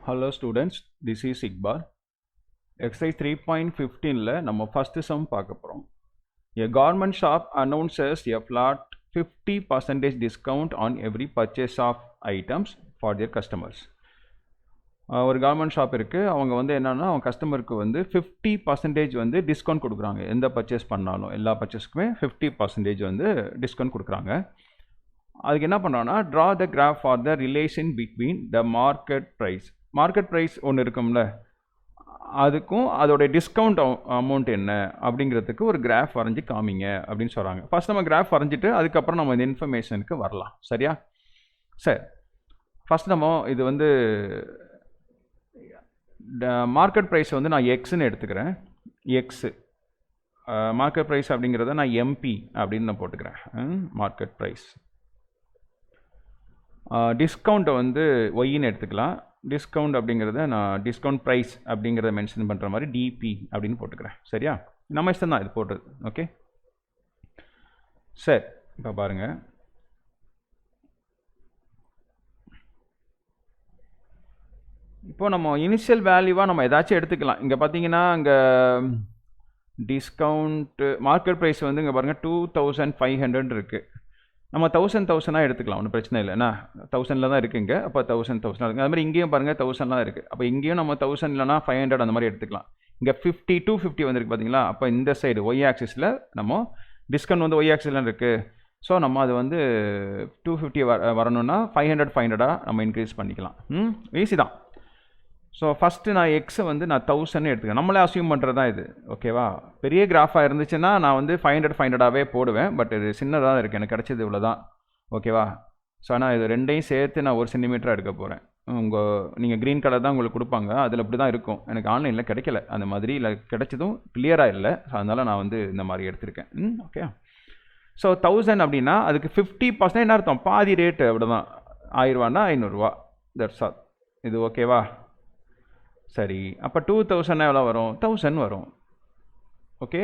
Hello students, this is Iqbal. Exercise 3.15 ல நம்ம first sum பார்க்க போறோம். A garment shop announces a flat 50% discount on every purchase of items for their customers. ஒரு garment shop இருக்கு. அவங்க வந்து என்னன்னா அவங்க கஸ்டமருக்கு வந்து 50% வந்து டிஸ்கவுண்ட் கொடுக்குறாங்க. எந்த பர்ச்சேஸ் பண்ணாலும் எல்லா பர்ச்சேஸ்க்குமே 50% வந்து டிஸ்கவுண்ட் கொடுக்குறாங்க. அதுக்கு என்ன பண்ணுறாங்கன்னா draw the graph for the relation between the market price. Market price ஒன்று இருக்கும்ல, அதுக்கும் அதோட டிஸ்கவுண்ட் அமௌண்ட் என்ன அப்படிங்கிறதுக்கு ஒரு கிராஃப் வரைஞ்சி காமிங்க அப்படின்னு சொல்கிறாங்க. ஃபஸ்ட் நம்ம கிராஃப் வரைஞ்சிட்டு அதுக்கப்புறம் நம்ம இந்த இன்ஃபர்மேஷனுக்கு வரலாம். சரியா? சரி, ஃபஸ்ட் நம்ம இது வந்து மார்க்கெட் ப்ரைஸ் வந்து நான் எக்ஸ்ன்னு எடுத்துக்கிறேன். எக்ஸு மார்க்கெட் ப்ரைஸ் அப்படிங்கிறத நான் எம்பி அப்படின்னு நான் போட்டுக்கிறேன். Market price. டிஸ்கவுண்ட்டை வந்து ஒய்ன்னு எடுத்துக்கலாம். டிஸ்கவுண்ட் அப்படிங்கிறத நான் டிஸ்கவுண்ட் ப்ரைஸ் அப்படிங்கிறத மென்ஷன் பண்ணுற மாதிரி டிபி அப்படின்னு போட்டுக்கிறேன். சரியா? நம்ம இஷ்டம் தான் இது போட்டது. ஓகே, சரி. இப்போ பாருங்கள், இப்போ நம்ம இனிஷியல் வேல்யூவாக நம்ம ஏதாச்சும் எடுத்துக்கலாம். இங்கே பார்த்தீங்கன்னா இங்கே டிஸ்கவுண்ட்டு மார்க்கெட் ப்ரைஸ் வந்து இங்கே பாருங்கள் 2500 இருக்குது. நம்ம 1000 எடுத்துக்கலாம், ஒன்றும் பிரச்சனை இல்லை. என்ன 1000 தான் இருக்குது இங்கே, அப்போ 1000 இருக்குது. அது மாதிரி இங்கேயும் பாருங்கள் 1000 இருக்குது. அப்போ இங்கேயும் நம்ம 1000 இல்லைனா 500 அந்த மாதிரி எடுத்துக்கலாம். இங்கே 250 வந்துருக்கு பார்த்தீங்களா? அப்போ இந்த சைடு ஒய் ஆக்சிஸில் நம்ம டிஸ்கவுண்ட் வந்து ஒய் ஆக்சிஸில் இருக்குது. ஸோ நம்ம அது வந்து 250 வரணும்னா 500 நம்ம இன்க்ரீஸ் பண்ணிக்கலாம். ஈஸி தான். ஸோ ஃபஸ்ட்டு நான் எக்ஸை வந்து நான் 1000 எடுத்துக்கிறேன். நம்மளே அசியூம் பண்ணுறது தான் இது. ஓகேவா? பெரிய கிராஃபாக இருந்துச்சுன்னா நான் வந்து 500 போடுவேன். பட் இது சின்னதாக தான் இருக்குது, எனக்கு கிடச்சது இவ்வளோ தான். ஓகேவா? ஸோ ஆனால் இது ரெண்டையும் சேர்த்து நான் 1 சென்டிமீட்டராக எடுக்க போகிறேன். நீங்கள் க்ரீன் கலர் தான் உங்களுக்கு கொடுப்பாங்க, அதில் அப்படி தான் இருக்கும். எனக்கு ஆன்லைனில் கிடைக்கல அந்த மாதிரி, இல்லை கிடைச்சதும் கிளியராக இல்லை. ஸோ அதனால் நான் வந்து இந்த மாதிரி எடுத்திருக்கேன். ஓகே. ஸோ 1000 அப்படின்னா அதுக்கு 50% என்ன அர்த்தம்? பாதி ரேட்டு அப்படி தான். 1000 ரூபான்னா 500 ரூபா. That's all. இது ஓகேவா? சரி, அப்போ 2000 எவ்வளோ வரும்? 1000 வரும். ஓகே,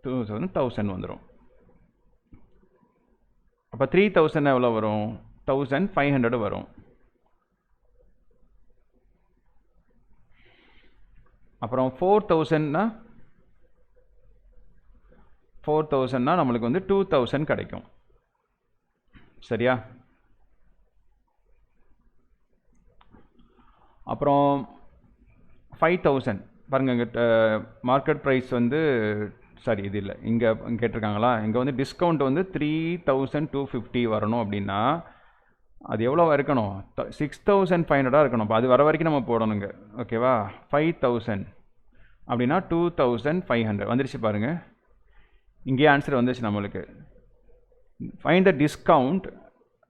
1000 வந்துடும். அப்போ 3000 எவ்வளோ வரும்? 1500 வரும். அப்புறம் 4000னா நம்மளுக்கு வந்து 2000 கிடைக்கும். சரியா? அப்புறம் 5000 பாருங்கள். இங்கே மார்க்கெட் ப்ரைஸ் வந்து சாரி இது இல்லை, இங்கே கேட்டிருக்காங்களா? இங்கே வந்து டிஸ்கவுண்ட் வந்து 3250 வரணும் அப்படின்னா அது எவ்வளோ இருக்கணும்? 6500 இருக்கணும். அப்போ அது வர வரைக்கும் நம்ம போடணுங்க. ஓகேவா? 5000 அப்படின்னா 2500 வந்துருச்சு பாருங்கள். இங்கேயே ஆன்சர் வந்துருச்சு நம்மளுக்கு. Find the discount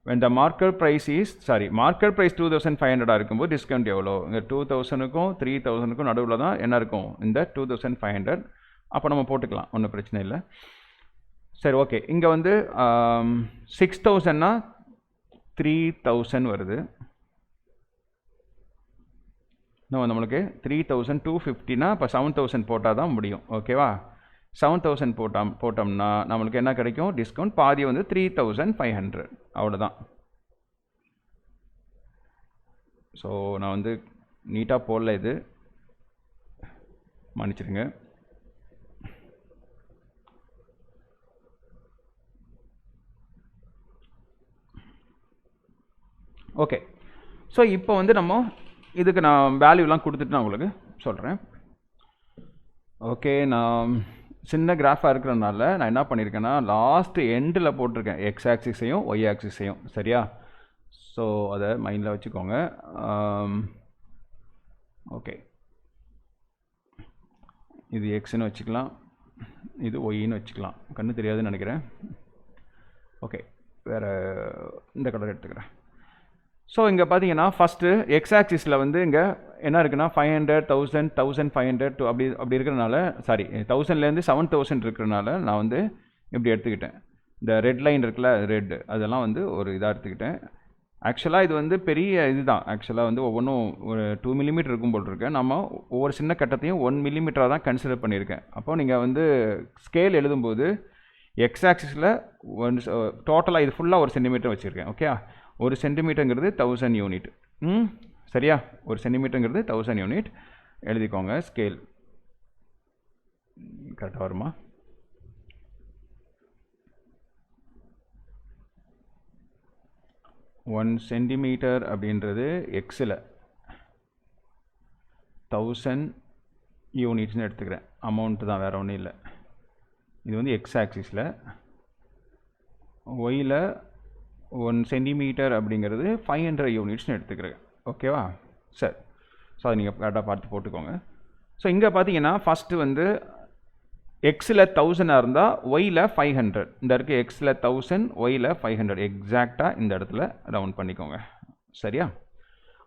when the market price 2500 இருக்கும்போது டிஸ்கவுண்ட் எவ்வளோ? இங்கே 2000க்கும் 3000க்கும் நடுவில் தான் என்ன இருக்கும்? இந்த 2500. அப்போ நம்ம போட்டுக்கலாம், ஒன்றும் பிரச்சனை இல்லை. சரி, ஓகே. இங்கே வந்து 6000னா 3000 வருது. இன்னும் நம்மளுக்கு 3250னா இப்போ 7000 போட்டால் தான் முடியும். ஓகேவா? 7000 போட்டோம்னா நம்மளுக்கு என்ன கிடைக்கும்? டிஸ்கவுண்ட் பாதி வந்து 3500. அவ்வளோதான். ஸோ நான் வந்து நீட்டாக போடல, இது மன்னிச்சிடுங்க. ஓகே. ஸோ இப்போ வந்து நம்ம இதுக்கு நான் வேல்யூலாம் கொடுத்துட்டு நான் உங்களுக்கு சொல்கிறேன். ஓகே, நான் சின்ன கிராஃபாக இருக்கிறதுனால நான் என்ன பண்ணியிருக்கேன்னா லாஸ்ட்டு எண்டில் போட்டிருக்கேன் எக்ஸ் ஆக்சிஸையும் ஒய் ஆக்சிஸையும். சரியா? ஸோ அதை மைண்டில் வச்சுக்கோங்க. ஓகே, இது எக்ஸ்ன்னு வச்சுக்கலாம், இது ஒய்ன்னு வச்சுக்கலாம். கண்ணு தெரியாதுன்னு நினைக்கிறேன். ஓகே, வேறு இந்த கலர் எடுத்துக்கிறேன். ஸோ இங்கே பார்த்தீங்கன்னா ஃபஸ்ட்டு எக்ஸ் ஆக்சிஸில் வந்து இங்கே என்ன இருக்குன்னா 500, 1000, 1500 அப்படி இருக்கிறனால, சாரி 1000லேருந்து 7000 இருக்கிறனால நான் வந்து இப்படி எடுத்துக்கிட்டேன். இந்த ரெட் லைன் இருக்குல்ல, ரெட், அதெல்லாம் வந்து ஒரு இதாக எடுத்துக்கிட்டேன். ஆக்சுவலாக இது வந்து பெரிய இதுதான். ஆக்சுவலாக வந்து ஒவ்வொன்றும் ஒரு 2 மில்லிமீட்டர் இருக்கும் போல் இருக்கேன். நம்ம ஒவ்வொரு சின்ன கட்டத்தையும் 1 மில்லிமீட்டராக தான் கன்சிடர் பண்ணியிருக்கேன். அப்போ நீங்கள் வந்து ஸ்கேல் எழுதும்போது எக்ஸ் ஆக்சிஸில் டோட்டலாக இது ஃபுல்லாக 1 சென்டிமீட்டர் வச்சுருக்கேன். Okay, 1 சென்டிமீட்டருங்கிறது 1000 unit. சரியா? ஒரு சென்டிமீட்டருங்கிறது 1000 யூனிட் எழுதிக்கோங்க. ஸ்கேல் கரெக்டாக வருமா? ஒன் சென்டிமீட்டர் அப்படின்றது எக்ஸில் 1000 யூனிட்ஸ்னு எடுத்துக்கிறேன். அமௌண்ட்டு தான், வேறு ஒன்றும் இல்லை. இது வந்து எக்ஸ் ஆக்சிஸில். ஒயில் 1 சென்டிமீட்டர் அப்படிங்கிறது 500 யூனிட்ஸ்னு எடுத்துக்கிறேன். ஓகேவா? சரி. ஸோ அதை நீங்கள் கரெக்டாக பார்த்து போட்டுக்கோங்க. ஸோ இங்கே பார்த்தீங்கன்னா ஃபஸ்ட்டு வந்து எக்ஸில் 1000 இருந்தால் ஒயில் 500. இந்த இருக்குது எக்ஸில் 1000 ஒயில் 500 எக்ஸாக்டாக இந்த இடத்துல ரவுண்ட் பண்ணிக்கோங்க. சரியா?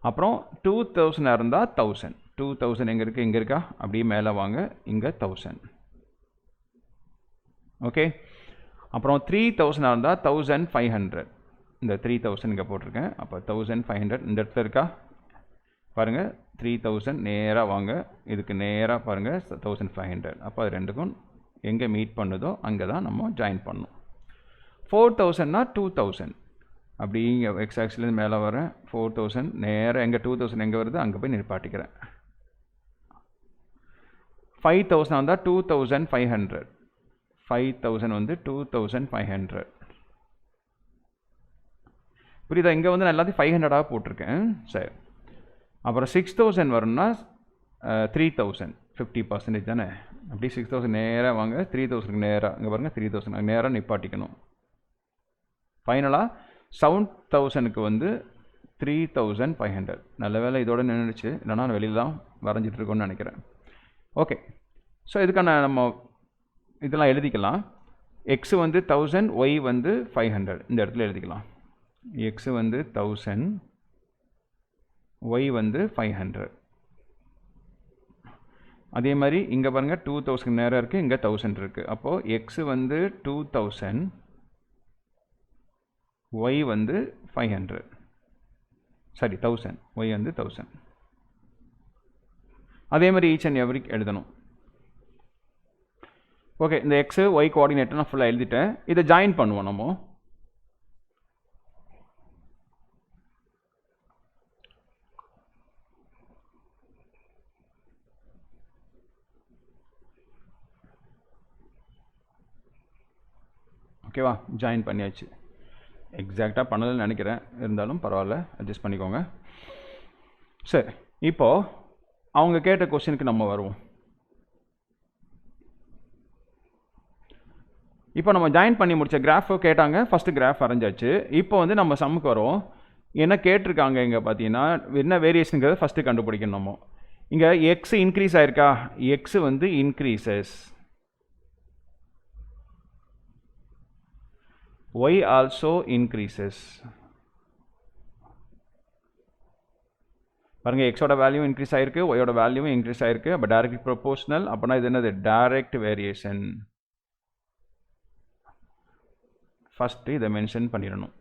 அப்புறம் 2000 இருந்தால் 1000. 2000 எங்கே இருக்குது? இங்கே இருக்கா? அப்படியே மேலே வாங்க, இங்கே 1000. ஓகே. அப்புறம் 3000 இருந்தால் 1500. இந்த 3000 இங்கே போட்டிருக்கேன். அப்போ 1500 இந்த இடத்துல இருக்கா? பாருங்கள், 3000 நேராக வாங்க, இதுக்கு நேராக பாருங்கள் 1500. அப்போ அது ரெண்டுக்கும் எங்கே மீட் பண்ணுதோ அங்கே தான் நம்ம ஜாயின் பண்ணணும். 4000னா 2000. அப்படி இங்கே எக்ஸ் ஆக்சிலேருந்து மேலே வரேன். 4000 நேராக எங்கே 2000 எங்கே வருது அங்கே போய் நிற்பாட்டிக்கிறேன். 5000 வந்தால் 2500. 5000 வந்து 2500. புரியுதா? இங்கே வந்து நான் எல்லாத்தையும் 500ஆக போட்டிருக்கேன். சரி. அப்புறம் 6000 வரும்னா 3000. 50% தானே? அப்படி 6000 நேராக வாங்க, 3000க்கு நேராக இங்கே பாருங்கள் 3000 நேராக நிப்பாட்டிக்கணும். ஃபைனலாக 7000க்கு வந்து 3500. நல்ல வேலை இதோட நின்றுச்சு, இல்லைனா வெளியில் தான் வரைஞ்சிட்ருக்கோன்னு நினைக்கிறேன். ஓகே. ஸோ இதுக்கான நம்ம இதெல்லாம் எழுதிக்கலாம். எக்ஸு வந்து 1000, ஒய் வந்து 500 இந்த இடத்துல எழுதிக்கலாம். எக்ஸு வந்து 1000, ஒய் வந்து 500. அதே மாதிரி இங்கே பாருங்கள் 2000 நேரம் இருக்குது, இங்கே 1000 இருக்குது. அப்போது எக்ஸு வந்து 2000, ஒய் வந்து 500. சரி, 1000, ஒய் வந்து 1000. அதே மாதிரி ஈச் அண்ட் எவ்ரி எழுதணும். ஓகே. இந்த எக்ஸு ஒய் கோஆர்டினேட்டர் நான் ஃபுல்லாக எழுதிட்டேன். இதை ஜாயின் பண்ணுவோம் நம்ம. ஓகேவா? ஜாயின் பண்ணியாச்சு. எக்ஸாக்டாக பண்ணலன்னு நினைக்கிறேன், இருந்தாலும் பரவாயில்ல, அட்ஜஸ்ட் பண்ணிக்கோங்க. சரி, இப்போது அவங்க கேட்ட கொஸ்டினுக்கு நம்ம வருவோம். இப்போ நம்ம ஜாயின் பண்ணி முடித்த கிராஃபை கேட்டாங்க. ஃபஸ்ட்டு கிராஃப் வரைஞ்சாச்சு. இப்போ வந்து நம்ம சம்முக்கு வரோம். என்ன கேட்டிருக்காங்க இங்கே பார்த்தீங்கன்னா, என்ன வேரியேஷனுங்கிறத ஃபஸ்ட்டு கண்டுபிடிக்கணும் நம்ம. இங்கே எக்ஸ் இன்க்ரீஸ் ஆயிருக்கா? எக்ஸ் வந்து இன்க்ரீசஸ், y also increases. பாருங்க, எக்ஸோட வேல்யூ இன்க்ரீஸ் ஆயிருக்கு, ஒயோட வேல்யூவும் இன்க்ரீஸ் ஆயிருக்கு. அப்போ டைரக்ட் ப்ரொபோஷனல். அப்படின்னா இது என்னது? Direct variation. ஃபஸ்ட்டு இதை மென்ஷன் பண்ணிடணும்.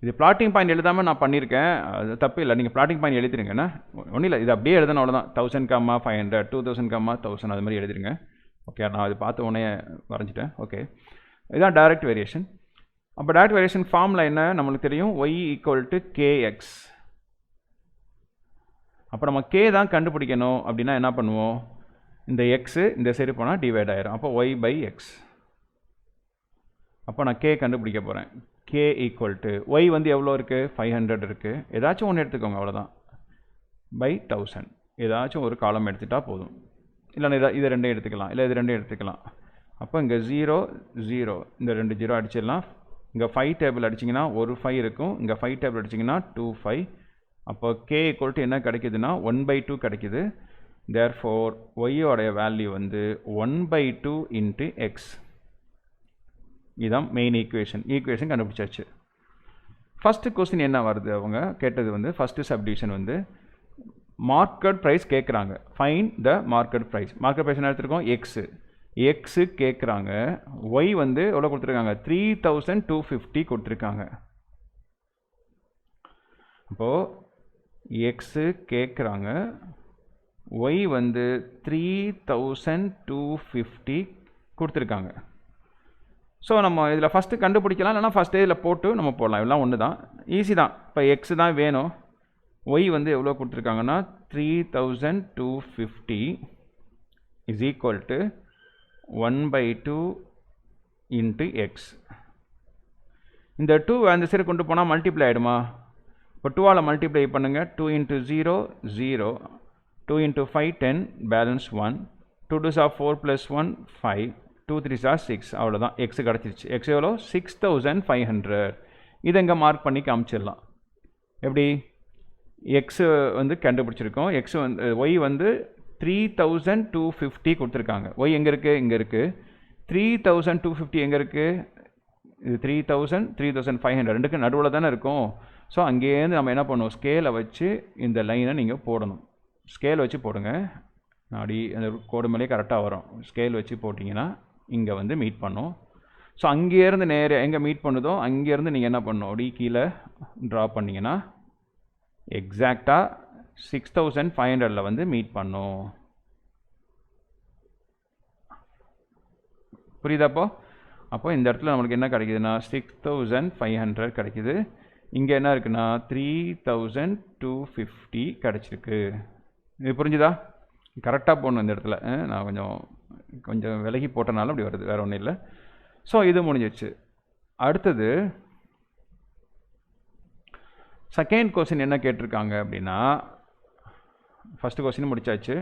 இது பிளாட்டிங் பாயிண்ட் எழுதாமல் நான் பண்ணியிருக்கேன், அது தப்பு இல்லை. நீங்கள் பிளாட்டிங் பாயிண்ட் எழுதிருங்கன்னா ஒன்றும் இல்லை, இது அப்படியே எழுதணும், அவ்வளோதான். 1000, 500, 2000, 1000 அது மாதிரி எழுதிருங்க. ஓகே, நான் அது பார்த்த உடனே வரைஞ்சிட்டேன். ஓகே, இதுதான் டைரக்ட் வேரியேஷன். அப்போ டைரக்ட் வேரியேஷன் ஃபார்முலா என்ன நம்மளுக்கு தெரியும்? y = kx. அப்போ நம்ம k தான் கண்டுபிடிக்கணும். அப்படின்னா என்ன பண்ணுவோம்? இந்த எக்ஸு இந்த சைடு போனால் டிவைட் ஆயிரும். அப்போ y/x. அப்போ நான் k கண்டுபிடிக்க போகிறேன். k = y வந்து எவ்வளோ இருக்குது? 500 இருக்குது. ஏதாச்சும் ஒன்று எடுத்துக்கோங்க, அவ்வளோதான். by 1000 ஏதாச்சும் ஒரு காலம் எடுத்துட்டால் போதும். இல்லைன்னா இது ரெண்டையும் எடுத்துக்கலாம், இல்லை இது ரெண்டையும் எடுத்துக்கலாம். அப்போ இங்கே 0 0 இந்த 2 0 அடிச்சிடலாம். இங்கே 5 டேபிள் அடிச்சிங்கன்னா ஒரு 5 இருக்கும். இங்கே 5 டேபிள் அடிச்சிங்கன்னா 2 5. அப்போ k = என்ன கிடைக்குதுன்னா 1/2 கிடைக்குது. தேர்ஃபோர் ஒய்யோடைய வேல்யூ வந்து 1/2 × x. இதுதான் மெயின் ஈக்குவேஷன் கண்டுபிடிச்சாச்சு. ஃபஸ்ட்டு கொஸ்டின் என்ன வருது? அவங்க கேட்டது வந்து ஃபஸ்ட்டு சப்டிவிஷன் வந்து மார்க்கெட் ப்ரைஸ் கேட்குறாங்க. Find the market price. Market price என்ன எடுத்துருக்கோம்? எக்ஸு கேட்குறாங்க. ஒய் வந்து எவ்வளோ கொடுத்துருக்காங்க? 3250 கொடுத்துருக்காங்க. அப்போது எக்ஸு கேட்குறாங்க, ஒய் வந்து 3250 கொடுத்துருக்காங்க. ஸோ நம்ம இதில் ஃபஸ்ட்டு கண்டுபிடிக்கலாம், இல்லைனா ஃபஸ்ட்டே இதில் போட்டு நம்ம போடலாம். இதெல்லாம் ஒன்று தான், ஈஸி தான். இப்போ எக்ஸ் தான் வேணும். ஒய் வந்து எவ்வளோ கொடுத்துருக்காங்கன்னா 3250 is equal to 1/2 into X. இந்த 2 அந்த சைடு கொண்டு போனால் மல்டிப்ளை ஆகிடுமா? இப்போ 2ஆல் மல்டிப்ளை பண்ணுங்கள். 2 × 0 0, 2 × 5 10, balance 1, 2 2s are 4 + 1 5, 2 3s are 6. அவ்வளோதான், எக்ஸ் கிடச்சிருச்சு. எக்ஸ் எவ்வளோ? 6500. இதை இங்கே மார்க் பண்ணி காமிச்சிடலாம். எப்படி? எக்ஸு வந்து கண்டுபிடிச்சிருக்கோம். எக்ஸ் வந்து ஒய் வந்து 3250 கொடுத்துருக்காங்க. ஒய் எங்கே இருக்குது? இங்கே இருக்குது. 3250 எங்கே இருக்குது? இது 3000 3500 ரெண்டுக்கு நடுவில் தானே இருக்கும். ஸோ அங்கேருந்து நம்ம என்ன பண்ணுவோம், ஸ்கேலை வச்சு இந்த லைனை நீங்கள் போடணும். ஸ்கேல் வச்சு போடுங்க, அப்படி அந்த கோடு மேலே கரெக்டாக வரும். ஸ்கேல் வச்சு போட்டிங்கன்னா இங்கே வந்து மீட் பண்ணும். ஸோ அங்கேருந்து நேராக எங்கே மீட் பண்ணுதோ அங்கேருந்து நீங்கள் என்ன பண்ணணும், அப்படி கீழே ட்ரா பண்ணிங்கன்னா எக்ஸாக்டாக 6500 வந்து மீட் பண்ணும். புரியுதாப்போ? அப்போ இந்த இடத்துல நம்மளுக்கு என்ன கிடைக்குதுன்னா 6500 கிடைக்குது. இங்கே என்ன இருக்குன்னா 3250 கிடச்சிருக்கு. இது புரிஞ்சுதா? கரெக்டாக போடணும் இந்த இடத்துல. நான் கொஞ்சம் விலகி போட்டனால அப்படி வருது, வேறு ஒன்றும் இல்லை. ஸோ இது முடிஞ்சிச்சு. அடுத்தது செகண்ட் கொஸ்டின் என்ன கேட்டிருக்காங்க அப்படின்னா, ஃபஸ்ட்டு கொஸ்டின் முடிச்சாச்சு.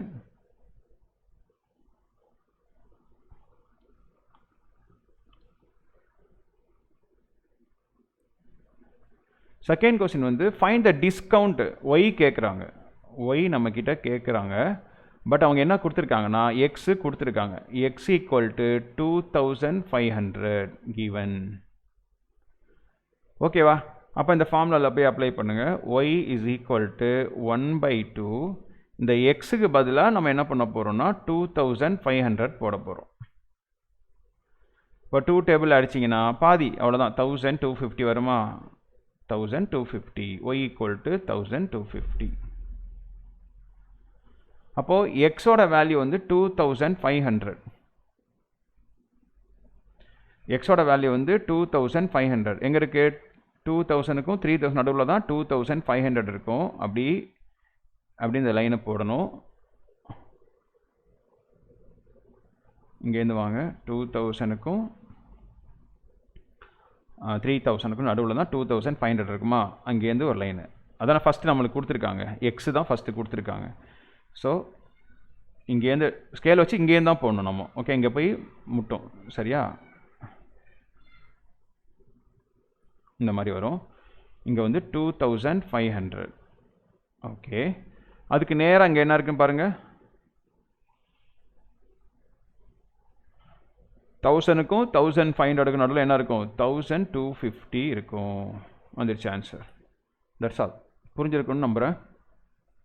செகண்ட் கொஸ்டின் வந்து ஃபைண்ட் த டிஸ்கவுண்ட். ஒய் கேட்குறாங்க, ஒய் நம்மக்கிட்ட கேட்குறாங்க. பட் அவங்க என்ன கொடுத்துருக்காங்கன்னா எக்ஸு கொடுத்துருக்காங்க. X equal to 2500 given. ஓகேவா? அப்போ இந்த ஃபார்முலாவில் போய் அப்ளை பண்ணுங்கள். Y is equal to 1/2. இந்த எக்ஸுக்கு பதிலாக நம்ம என்ன பண்ண போகிறோம்னா 2500 போட போகிறோம். இப்போ 2 டேபிள் அடிச்சிங்கன்னா பாதி, அவ்வளோதான், 1250 வருமா? 1250. Y equal to 1250. அப்போது எக்ஸோட வேல்யூ வந்து 2500. எக்ஸோட வேல்யூ வந்து 2500. எங்கே இருக்குது? 2000க்கும் 3000 நடுவில் தான் 2500 இருக்கும். அப்படி இந்த லைனை போடணும். இங்கேருந்து வாங்க. 2000க்கும் 3000க்கும் நடுவில் தான் 2500 இருக்குமா? அங்கேருந்து ஒரு லைனு. அதான் ஃபஸ்ட்டு நம்மளுக்கு கொடுத்துருக்காங்க. எக்ஸு தான் ஃபஸ்ட்டு கொடுத்துருக்காங்க. ஸோ இங்கேருந்து ஸ்கேல் வச்சு இங்கேருந்து தான் போடணும் நம்ம. ஓகே, இங்கே போய் முட்டும். சரியா? இந்த மாதிரி வரும். இங்கே வந்து 2500. ஓகே, அதுக்கு நேராக அங்கே என்ன இருக்குன்னு பாருங்கள். 1000க்கும் 1500க்கும் நடுவில் என்ன இருக்கும்? 1250 இருக்கும். வந்துருச்சு ஆன்சர். That's all. புரிஞ்சிருக்குன்னு நம்புகிறேன்.